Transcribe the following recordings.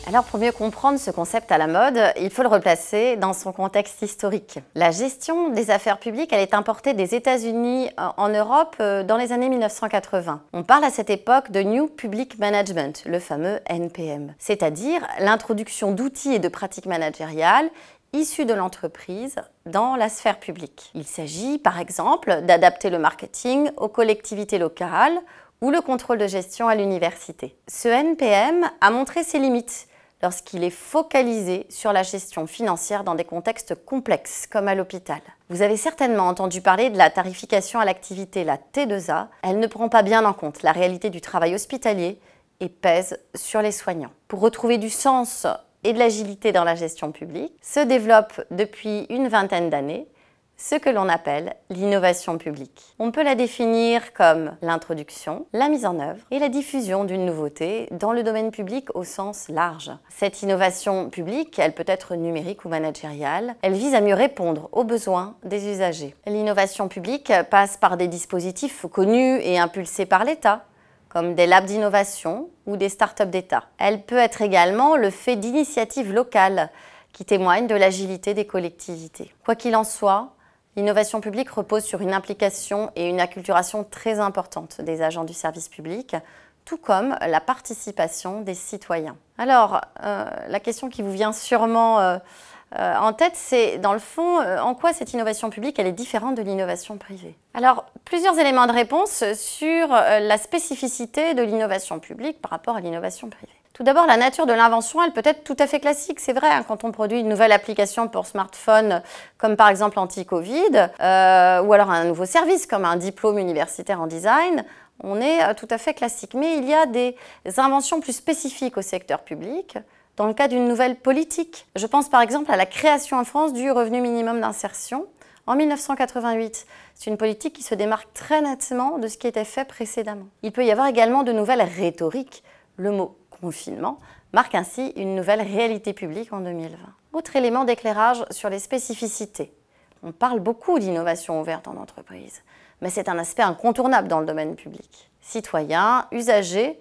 Alors pour mieux comprendre ce concept à la mode, il faut le replacer dans son contexte historique. La gestion des affaires publiques, elle est importée des États-Unis en Europe dans les années 1980. On parle à cette époque de New Public Management, le fameux NPM, c'est-à-dire l'introduction d'outils et de pratiques managériales issus de l'entreprise dans la sphère publique. Il s'agit par exemple d'adapter le marketing aux collectivités locales ou le contrôle de gestion à l'université. Ce NPM a montré ses limites lorsqu'il est focalisé sur la gestion financière dans des contextes complexes, comme à l'hôpital. Vous avez certainement entendu parler de la tarification à l'activité, la T2A. Elle ne prend pas bien en compte la réalité du travail hospitalier et pèse sur les soignants. Pour retrouver du sens et de l'agilité dans la gestion publique, se développe depuis une vingtaine d'années ce que l'on appelle l'innovation publique. On peut la définir comme l'introduction, la mise en œuvre et la diffusion d'une nouveauté dans le domaine public au sens large. Cette innovation publique, elle peut être numérique ou managériale, elle vise à mieux répondre aux besoins des usagers. L'innovation publique passe par des dispositifs connus et impulsés par l'État, comme des labs d'innovation ou des startups d'État. Elle peut être également le fait d'initiatives locales qui témoignent de l'agilité des collectivités. Quoi qu'il en soit, l'innovation publique repose sur une implication et une acculturation très importante des agents du service public, tout comme la participation des citoyens. Alors, la question qui vous vient sûrement en tête, c'est dans le fond, en quoi cette innovation publique elle est différente de l'innovation privée? Alors, plusieurs éléments de réponse sur la spécificité de l'innovation publique par rapport à l'innovation privée. Tout d'abord, la nature de l'invention, elle peut être tout à fait classique. C'est vrai, hein, quand on produit une nouvelle application pour smartphone, comme par exemple anti-Covid, ou alors un nouveau service comme un diplôme universitaire en design, on est tout à fait classique. Mais il y a des inventions plus spécifiques au secteur public, dans le cas d'une nouvelle politique. Je pense par exemple à la création en France du revenu minimum d'insertion en 1988. C'est une politique qui se démarque très nettement de ce qui était fait précédemment. Il peut y avoir également de nouvelles rhétoriques. Le mot confinement marque ainsi une nouvelle réalité publique en 2020. Autre élément d'éclairage sur les spécificités. On parle beaucoup d'innovation ouverte en entreprise, mais c'est un aspect incontournable dans le domaine public. Citoyens, usagers,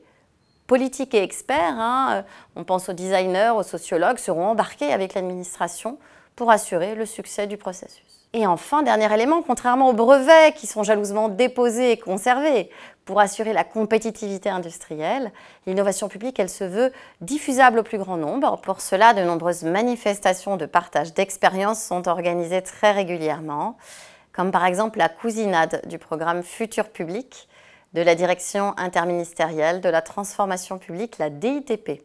politiques et experts, on pense aux designers, aux sociologues, seront embarqués avec l'administration pour assurer le succès du processus. Et enfin, dernier élément, contrairement aux brevets qui sont jalousement déposés et conservés pour assurer la compétitivité industrielle, l'innovation publique, elle se veut diffusable au plus grand nombre. Pour cela, de nombreuses manifestations de partage d'expériences sont organisées très régulièrement, comme par exemple la cousinade du programme Futur Public de la Direction interministérielle de la transformation publique, la DITP.